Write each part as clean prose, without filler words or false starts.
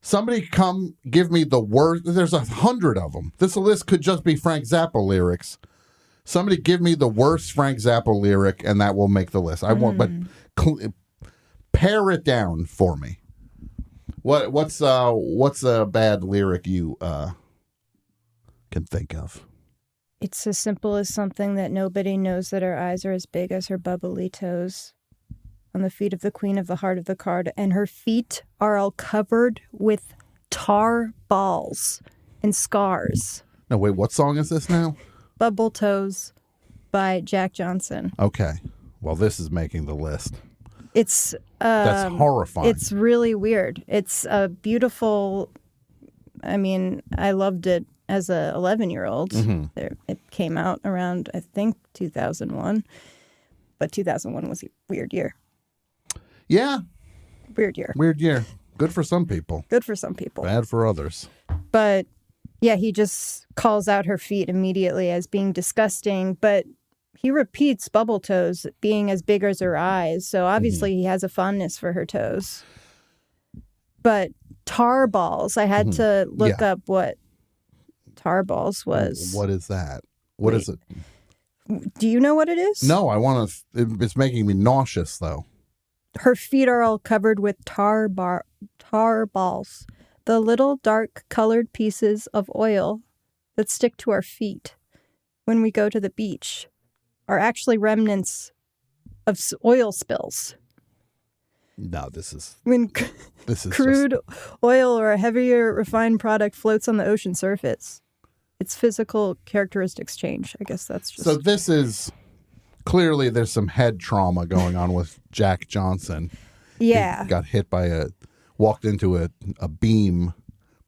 Somebody come give me the worst. There's 100 of them. This list could just be Frank Zappa lyrics. Somebody give me the worst Frank Zappa lyric, and that will make the list. I want, but pare it down for me. What's a bad lyric you can think of? It's as simple as something that nobody knows that her eyes are as big as her bubbly toes. On the feet of the queen of the heart of the card, and her feet are all covered with tar balls and scars. No, wait, what song is this now? Bubble Toes by Jack Johnson. Okay. Well, this is making the list. It's that's horrifying. It's really weird. It's a beautiful, I mean, I loved it as a 11-year-old. Mm-hmm. It came out around, I think, 2001. But 2001 was a weird year. Yeah. Weird year. Weird year. Good for some people. Good for some people. Bad for others. But, yeah, he just calls out her feet immediately as being disgusting. But he repeats bubble toes being as big as her eyes. So, obviously, he has a fondness for her toes. But tar balls, I had to look up what tar balls was. What is that? What is it? Do you know what it is? No, I want to. It's making me nauseous, though. Her feet are all covered with tar balls, the little dark-colored pieces of oil that stick to our feet when we go to the beach are actually remnants of oil spills. No, this is crude oil or a heavier refined product floats on the ocean surface. Its physical characteristics change. I guess that's just... So this is... Clearly, there's some head trauma going on with Jack Johnson. Yeah. He got hit by walked into a beam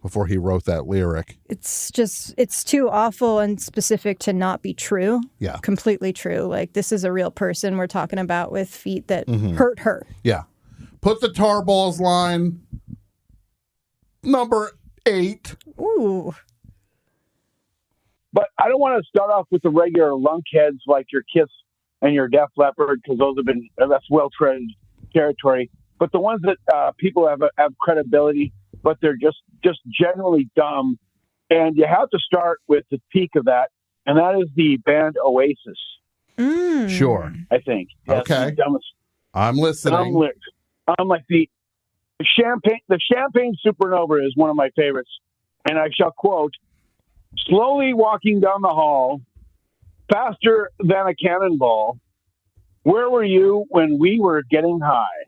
before he wrote that lyric. It's too awful and specific to not be true. Yeah. Completely true. Like, this is a real person we're talking about with feet that hurt her. Yeah. Put the tar balls line, number 8. Ooh. But I don't want to start off with the regular lunkheads like your Kiss and your Def Leppard, because that's well-treaded territory. But the ones that people have credibility, but they're just generally dumb. And you have to start with the peak of that, and that is the band Oasis. Sure. I think. Okay. I'm listening. I'm like the Champagne Supernova is one of my favorites. And I shall quote, "Slowly walking down the hall, faster than a cannonball. Where were you when we were getting high?"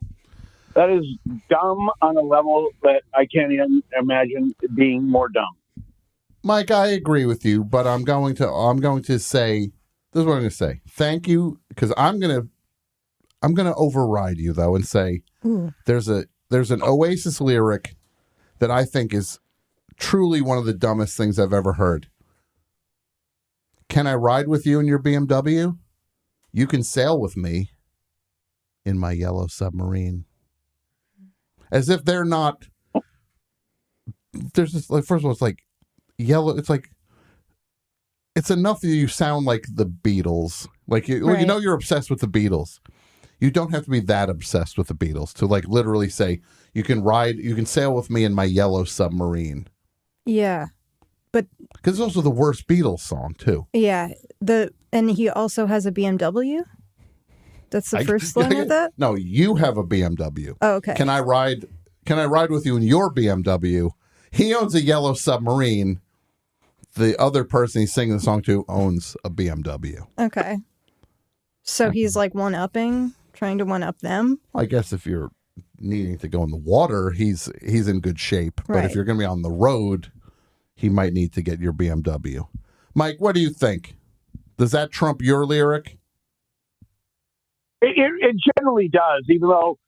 That is dumb on a level that I can't even imagine being more dumb. Mike, I agree with you, but I'm going to say, this is what I'm going to say. Thank you, because I'm going to override you though and say there's an Oasis lyric that I think is truly one of the dumbest things I've ever heard. Can I ride with you in your BMW? You can sail with me in my yellow submarine. As if they're not. There's just like, first of all, it's like yellow. It's like it's enough that you sound like the Beatles. Like you know you're obsessed with the Beatles. You don't have to be that obsessed with the Beatles to like literally say you can sail with me in my yellow submarine. Yeah. But because it's also the worst Beatles song too. Yeah, and he also has a BMW. That's the first line of that. No, you have a BMW. Oh, okay. Can I ride with you in your BMW? He owns a yellow submarine. The other person he's singing the song to owns a BMW. Okay. So he's like trying to one-up them. I guess if you're needing to go in the water, he's in good shape. But if you're going to be on the road, he might need to get your BMW. Mike, what do you think? Does that trump your lyric? It generally does, even though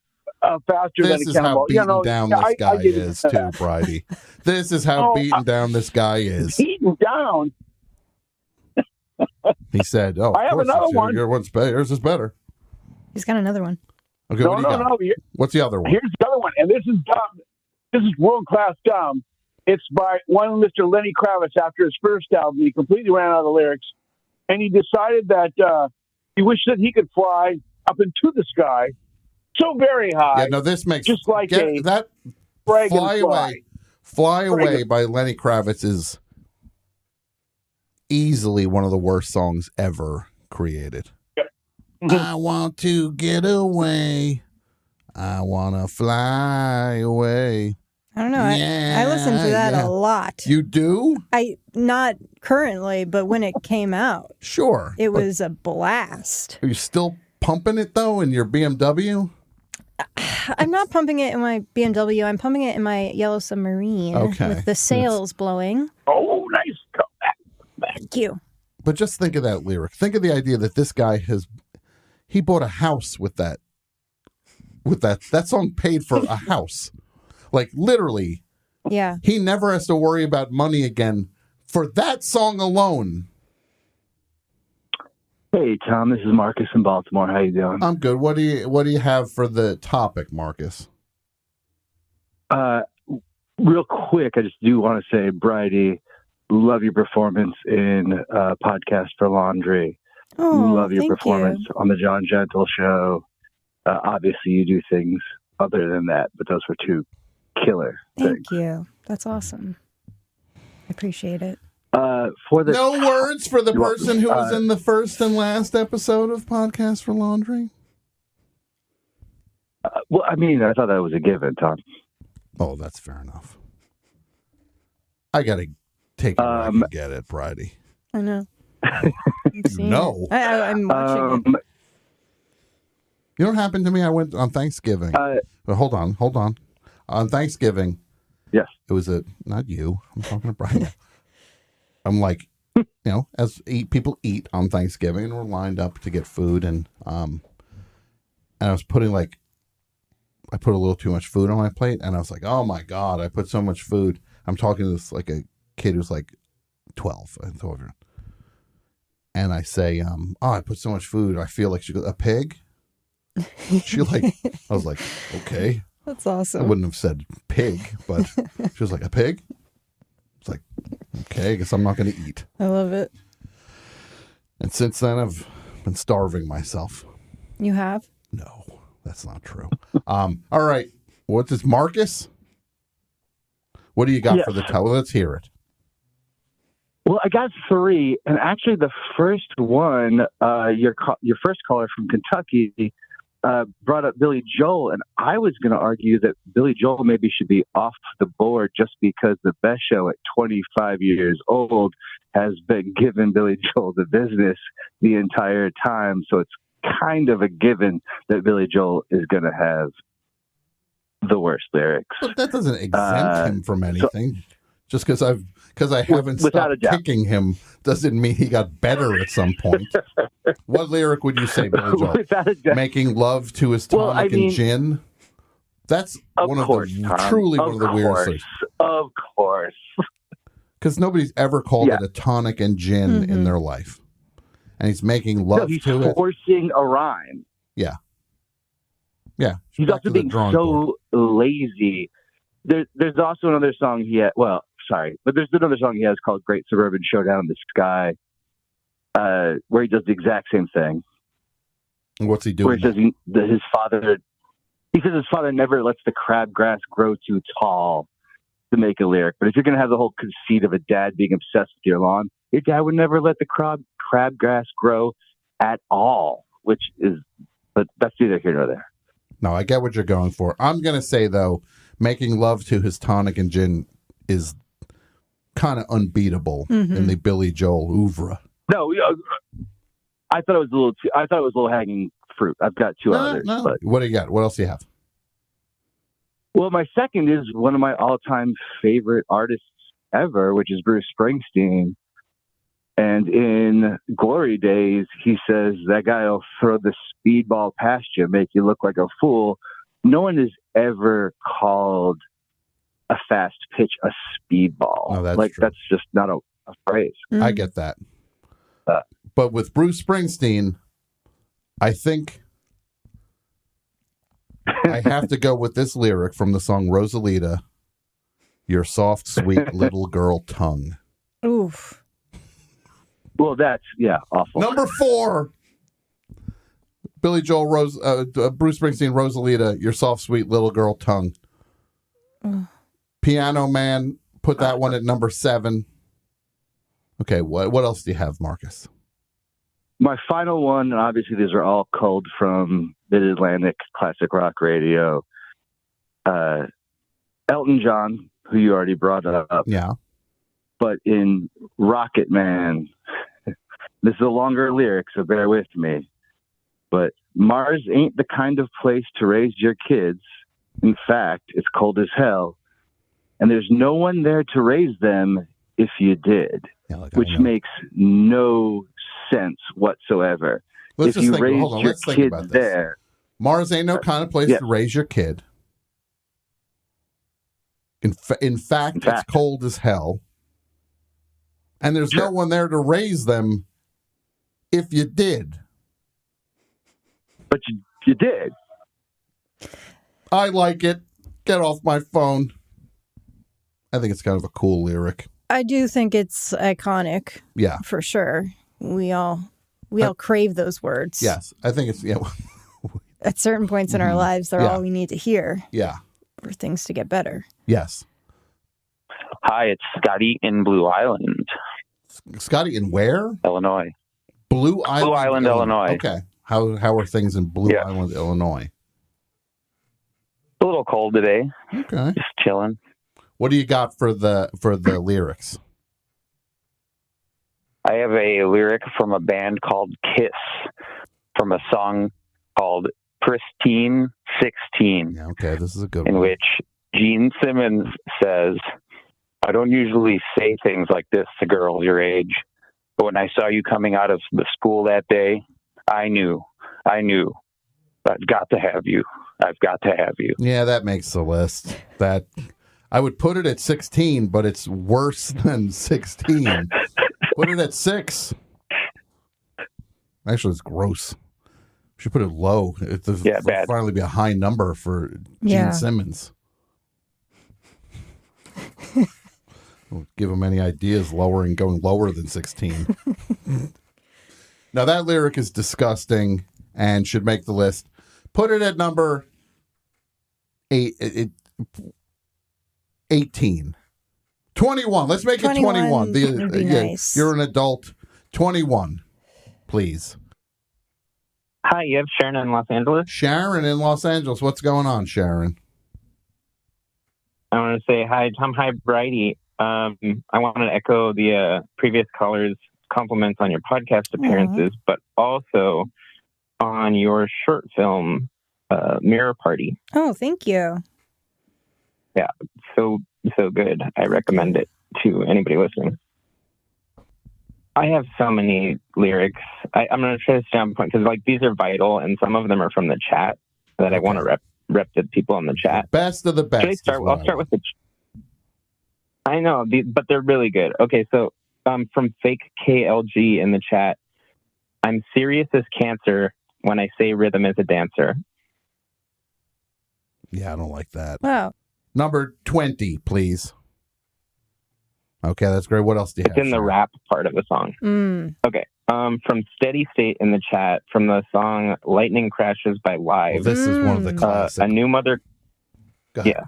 faster than a cannonball. This is how beaten down this guy is, too, Bridey. This is how beaten down this guy is. Beaten down? He said, "Oh, I have another one. Yours is better." He's got another one. Okay, what do you got? What's the other one? Here's the other one, and this is dumb. This is world-class dumb. It's by one Mr. Lenny Kravitz. After his first album, he completely ran out of lyrics, and he decided that he wished that he could fly up into the sky so very high. Yeah, no, this makes just like that fly away. Fly Away by Lenny Kravitz is easily one of the worst songs ever created. I want to get away. I want to fly away. I don't know. I listen to that a lot. You do? Not currently, but when it came out. Sure. It was a blast. Are you still pumping it, though, in your BMW? I'm not pumping it in my BMW. I'm pumping it in my yellow submarine with the sails blowing. Oh, nice. Come back. Thank you. But just think of that lyric. Think of the idea that this guy he bought a house with that. That song paid for a house. Like, literally. Yeah. He never has to worry about money again for that song alone. Hey, Tom, this is Marcus in Baltimore. How you doing? I'm good. What do you have for the topic, Marcus? Real quick, I just do want to say, Bridey, love your performance in Podcast for Laundry. Oh, love your performance on the John Gentle show. Obviously, you do things other than that, but those were two killer things. Thank you. That's awesome. I appreciate it. No words for the person who was in the first and last episode of Podcast for Laundry? Well, I mean, I thought that was a given, Tom. Oh, that's fair enough. I got to take it where I can get it, Bridey. I know. No. I'm watching it. You know what happened to me? I went on Thanksgiving. But hold on. On Thanksgiving, yes, it was not you. I'm talking to Brian. I'm like, as people eat on Thanksgiving, and we're lined up to get food, and I was putting I put a little too much food on my plate, and I was like, oh my God, I put so much food. I'm talking to this a kid who's 12. I told her, and I say, I put so much food. I feel like a pig. She I was like, okay. That's awesome. I wouldn't have said pig, but she was like, a pig? It's like, okay, I guess I'm not going to eat. I love it. And since then, I've been starving myself. You have? No, that's not true. All right. What's this, Marcus? What do you got for the tell? Let's hear it. Well, I got three, and actually the first one, your first caller from Kentucky, brought up Billy Joel, and I was going to argue that Billy Joel maybe should be off the board just because the Best Show at 25 years old has been giving Billy Joel the business the entire time. So it's kind of a given that Billy Joel is going to have the worst lyrics. But that doesn't exempt him from anything. Just because I haven't stopped kicking him doesn't mean he got better at some point. What lyric would you say, Billy Joel? Making love to his tonic and gin? That's one of the weirdest things. Of course. Because nobody's ever called it a tonic and gin in their life. And he's making love to it. He's forcing a rhyme. Yeah. Yeah. He's also being so lazy. There's also another song but there's another song he has called Great Suburban Showdown in the Sky, where he does the exact same thing. And what's he doing? Where he says his father never lets the crabgrass grow too tall to make a lyric. But if you're going to have the whole conceit of a dad being obsessed with your lawn, your dad would never let the crabgrass grow at all, but that's neither here nor there. No, I get what you're going for. I'm going to say, though, making love to his tonic and gin is kind of unbeatable in the Billy Joel oeuvre. No, I thought it was a little hanging fruit. I've got two others. No. But... What do you got? What else do you have? Well, my second is one of my all-time favorite artists ever, which is Bruce Springsteen. And in Glory Days, he says that guy will throw the speedball past you, make you look like a fool. No one has ever called a fast pitch a speedball. No, that's just not a phrase. I get that. But with Bruce Springsteen, I think I have to go with this lyric from the song Rosalita, your soft, sweet little girl tongue. Oof. Well, that's, awful. Number 4, Billy Joel, Bruce Springsteen, Rosalita, your soft, sweet little girl tongue. Piano Man, put that one at number 7. Okay, what else do you have, Marcus? My final one, and obviously these are all culled from Mid-Atlantic classic rock radio. Elton John, who you already brought up. Yeah. But in Rocket Man, this is a longer lyric, so bear with me. But Mars ain't the kind of place to raise your kids. In fact, it's cold as hell. And there's no one there to raise them if you did, which makes no sense whatsoever. Let's if just you think, raise hold on, your let's think kids about this. there. Mars ain't no kind of place to raise your kid. In fact, it's cold as hell. And there's no one there to raise them if you did. But you did. I like it. Get off my phone. I think it's kind of a cool lyric. I do think it's iconic. Yeah. For sure. We all crave those words. Yes. I think it's, at certain points in our lives, they're all we need to hear. Yeah. For things to get better. Yes. Hi, it's Scotty in Blue Island. Scotty in where? Illinois. Blue Island, Illinois. Okay. How are things in Blue Island, Illinois? A little cold today. Okay. Just chilling. What do you got for the lyrics? I have a lyric from a band called Kiss from a song called Pristine 16. Yeah, okay, this is a good in one. Which Gene Simmons says, I don't usually say things like this to girls your age, but when I saw you coming out of the school that day, I knew. I've got to have you. I've got to have you. Yeah, that makes the list. That I would put it at 16, but it's worse than 16. Put it at 6. Actually, it's gross. We should put it low. It'll bad. Finally be a high number for Gene Simmons. We'll give him any ideas going lower than 16. Now, that lyric is disgusting and should make the list. Put it at number 18. 21. Let's make it 21. Would be nice. You're an adult. 21, please. Hi, you have Sharon in Los Angeles? Sharon in Los Angeles. What's going on, Sharon? I want to say hi, Tom. Hi, Bridey. I want to echo the previous caller's compliments on your podcast appearances, but also on your short film, Mirror Party. Oh, thank you. Yeah, so good. I recommend it to anybody listening. I have so many lyrics. I'm going to try to stay on point because these are vital, and some of them are from the chat that I want to rep the people on the chat. Best of the best. I'll start with the. I know, but they're really good. Okay, so from Fake KLG in the chat, I'm serious as cancer when I say rhythm is a dancer. Yeah, I don't like that. Wow. Number 20, please. Okay, that's great. What else do you have? It's in the rap part of the song. Okay. From Steady State in the chat, from the song Lightning Crashes by Live. Well, this is one of the classics. A new mother. Go ahead. Yeah.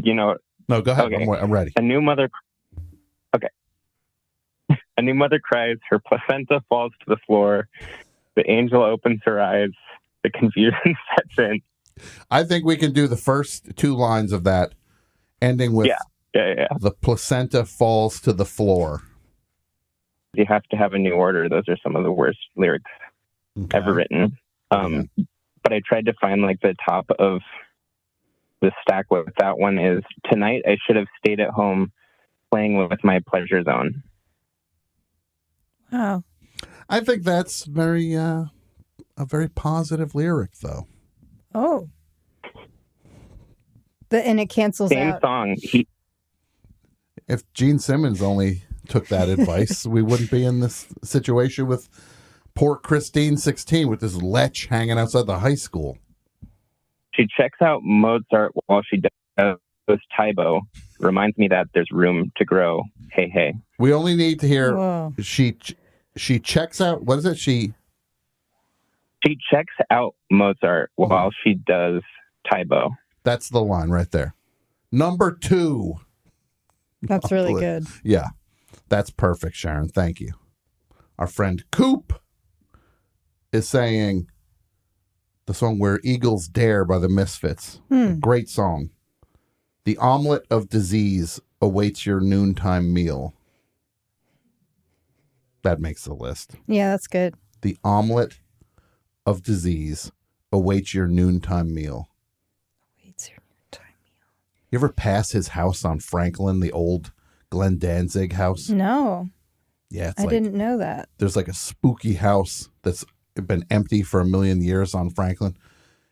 You know. No, go ahead. Okay. I'm ready. A new mother. Okay. A new mother cries. Her placenta falls to the floor. The angel opens her eyes. The confusion sets in. I think we can do the first 2 lines of that, ending with the placenta falls to the floor. You have to have a new order. Those are some of the worst lyrics ever written. But I tried to find the top of the stack with that one is, tonight I should have stayed at home playing with my pleasure zone. Wow. I think that's a very positive lyric, though. Oh. And it cancels Same out. song. If Gene Simmons only took that advice, we wouldn't be in this situation with poor Christine 16 with this lech hanging outside the high school. She checks out Mozart while she does Tybo. Reminds me that there's room to grow. Hey, hey. We only need to hear Whoa. she checks out. What is it? She checks out Mozart while she does Tybo. That's the line right there. Number 2. That's really good. Yeah, that's perfect, Sharon. Thank you. Our friend Coop is saying the song Where Eagles Dare by the Misfits. Great song. The omelet of disease awaits your noontime meal. That makes the list. Yeah, that's good. The omelet of disease awaits your noontime meal. Awaits your noontime meal. You ever pass his house on Franklin, the old Glenn Danzig house? No. Yeah, I didn't know that. There's like a spooky house that's been empty for 1,000,000 years on Franklin.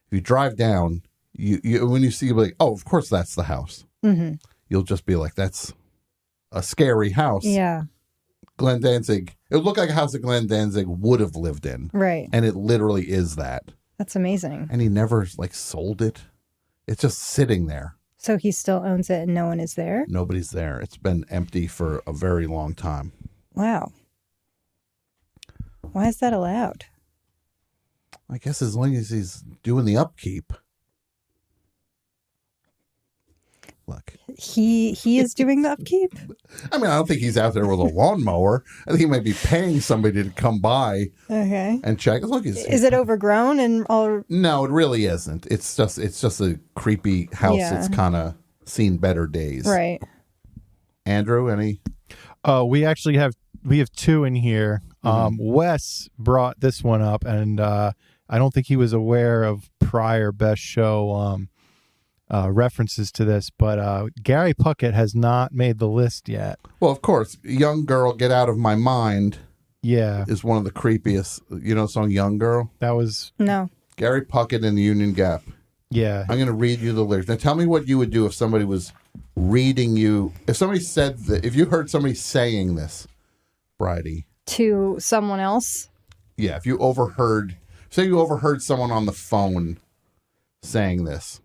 If you drive down, you when you see, you'll be like, oh, of course that's the house. Mm-hmm. You'll just be like, that's a scary house. Yeah. Glenn Danzig, it would look like a house that Glenn Danzig would have lived in. Right. And it literally is that. That's amazing. And he never sold it. It's just sitting there. So he still owns it and no one is there? Nobody's there. It's been empty for a very long time. Wow. Why is that allowed? I guess as long as he's doing the upkeep. Look. He is doing the upkeep? I mean, I don't think he's out there with a lawnmower. I think he might be paying somebody to come by and check. Look, is it overgrown and all? No, it really isn't. It's just a creepy house. Yeah. It's kind of seen better days. Right. Andrew, any? We actually have 2 in here. Wes brought this one up, and I don't think he was aware of prior Best Show references to this, but Gary Puckett has not made the list yet. Well, of course, Young Girl, Get Out of My Mind. Yeah. Is one of the creepiest. You know the song Young Girl? That was... No. Gary Puckett in the Union Gap. Yeah. I'm going to read you the lyrics. Now tell me what you would do if somebody was reading you. If somebody said that, if you heard somebody saying this, Bridey. To someone else? Yeah, if you overheard someone on the phone saying this.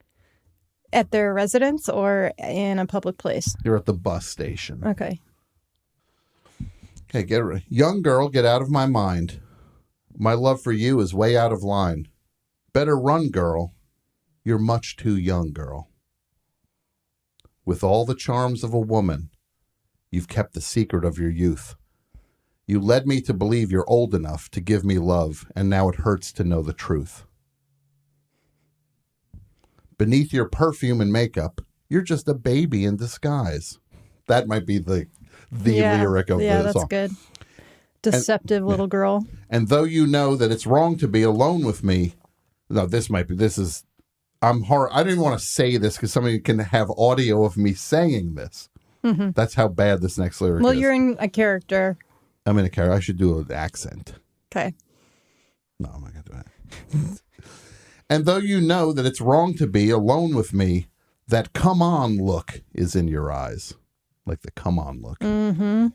At their residence or in a public place? You're at the bus station. Okay. Okay, get it. Young girl, get out of my mind. My love for you is way out of line. Better run, girl. You're much too young, girl. With all the charms of a woman, you've kept the secret of your youth. You led me to believe you're old enough to give me love, and now it hurts to know the truth. Beneath your perfume and makeup, you're just a baby in disguise. That might be the lyric of the song. Yeah, that's good. Deceptive little girl. And though you know that it's wrong to be alone with me, no, I don't even want to say this because somebody can have audio of me saying this. Mm-hmm. That's how bad this next lyric is. Well, you're in a character. I'm in a character. I should do an accent. Okay. No, I'm not going to do that. And though you know that it's wrong to be alone with me, that come on look is in your eyes. Like the come on look. Mm-hmm.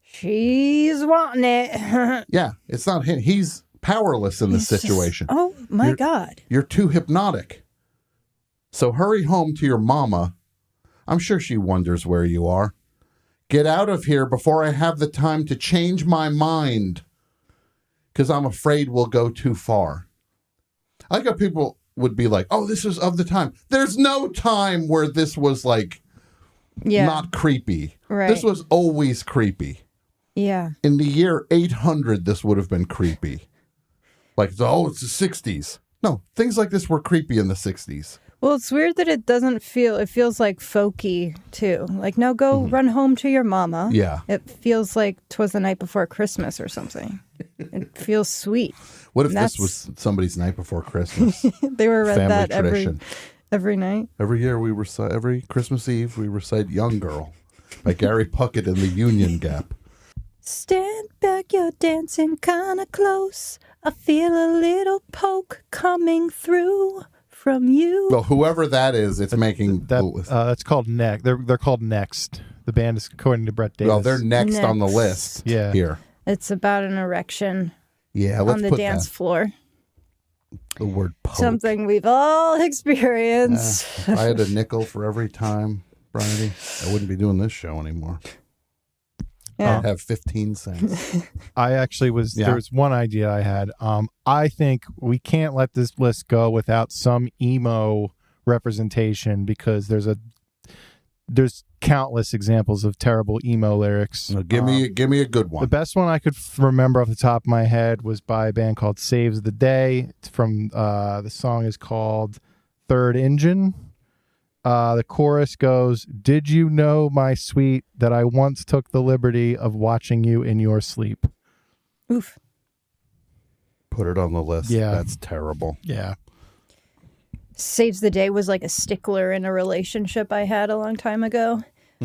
She's wanting it. Yeah, it's not him. He's powerless in this situation. Oh, my God. You're too hypnotic. So hurry home to your mama. I'm sure she wonders where you are. Get out of here before I have the time to change my mind. Because I'm afraid we'll go too far. I like how people would be like, oh, this is of the time. There's no time where this was not creepy. Right. This was always creepy. Yeah. In the year 800, this would have been creepy. Like, oh, it's the 60s. No, things like this were creepy in the 60s. Well, it's weird that it feels like folky, too. Like, no, go run home to your mama. Yeah. It feels like 'twas the night before Christmas or something. It feels sweet. What if this was somebody's night before Christmas? They were read Family that tradition. every night. Every year every Christmas Eve, we recite Young Girl by Gary Puckett in the Union Gap. Stand back, you're dancing kind of close. I feel a little poke coming through from you. Well, whoever that is, it's making... That's called Next. They're called Next. The band is according to Brett Davis. Well, they're next on the list here. It's about an erection let's on the put dance floor. The word poke. Something we've all experienced. If I had a nickel for every time, Bridey, I wouldn't be doing this show anymore. Yeah. I'd have 15 cents. I actually there was one idea I had. I think we can't let this list go without some emo representation because there's countless examples of terrible emo lyrics. Now, give me a good one. The best one I could remember off the top of my head was by a band called Saves the Day. It's from the song is called Third Engine. The chorus goes, "Did you know, my sweet, that I once took the liberty of watching you in your sleep?" Oof. Put it on the list. Yeah. That's terrible. Yeah. Saves the Day was like a stickler in a relationship I had a long time ago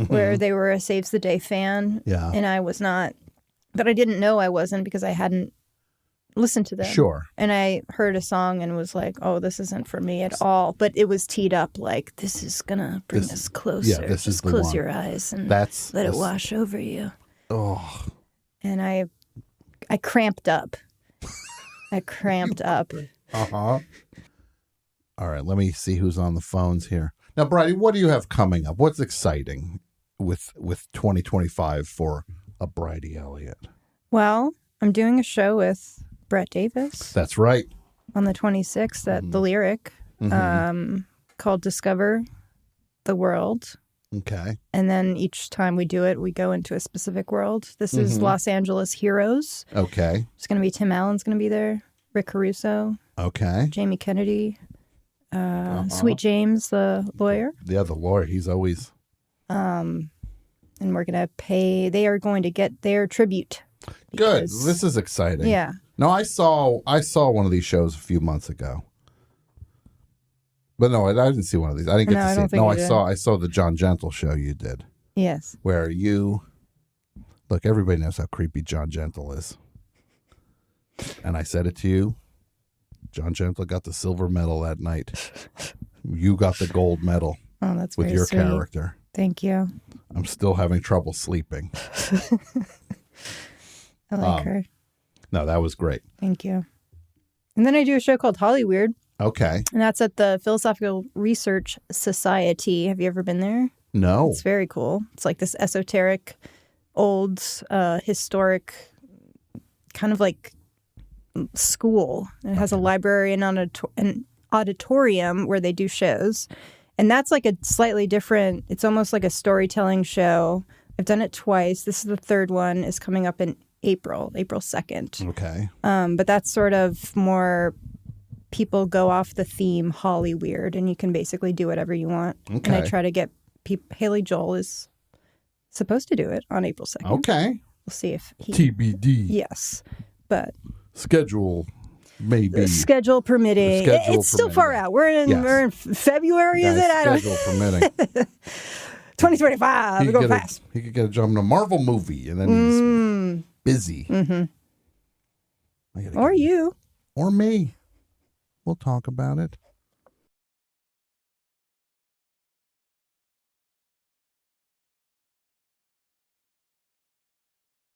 where they were a Saves the Day fan. Yeah. And I was not. But I didn't know I wasn't because I hadn't listened to them. Sure. And I heard a song and was like, oh, this isn't for me at all. But it was teed up like, this is going to bring us closer. Yeah, this is Just the close one. your eyes and Let it wash over you. Oh. And I cramped up. I cramped up. Uh-huh. All right, let me see who's on the phones here. Now, Bridey, what do you have coming up? What's exciting with 2025 for a Bridey Elliott? Well, I'm doing a show with Brett Davis That's right. on the 26th at the Lyric called Discover the World. Okay. And then each time we do it, we go into a specific world. This is Los Angeles Heroes. Okay. It's going to be Tim Allen's going to be there, Rick Caruso, Okay. Jamie Kennedy, Sweet James, the lawyer. Yeah, the lawyer, he's always... And we're going to pay, they are going to get their tribute. Good. because- This is exciting. Yeah. No, I saw one of these shows a few months ago. But no, I didn't see one of these. I didn't get No, to I see don't it. think No, you did. I saw the John Gentle show you did, Yes. where you look. Everybody knows how creepy John Gentle is, and I said it to you. John Gentle got the silver medal that night. You got the gold medal Oh, that's with very your sweet. character. Thank you. I'm still having trouble sleeping. I like her. No, that was great. Thank you. And then I do a show called Hollyweird, Okay. and that's at the Philosophical Research Society. Have you ever been there? No. It's very cool. It's like this esoteric, old, historic, kind of like school. It has a library and an auditorium where they do shows. And that's like a slightly different, it's almost like a storytelling show. I've done it twice. This is the third one. Is coming up in April 2nd. Okay. But that's sort of more people go off the theme Hollyweird, and you can basically do whatever you want. Okay. And I try to get Haley Joel is supposed to do it on April 2nd. Okay. We'll see if he... TBD. Yes. But Schedule maybe. schedule permitting. Schedule It's still far permitting. out. We're in February, is it? I don't Schedule permitting. 2025. We're going fast. He could get a job in a Marvel movie, and then he's busy. Mm-hmm. I gotta Or get- you. Or me. We'll talk about it.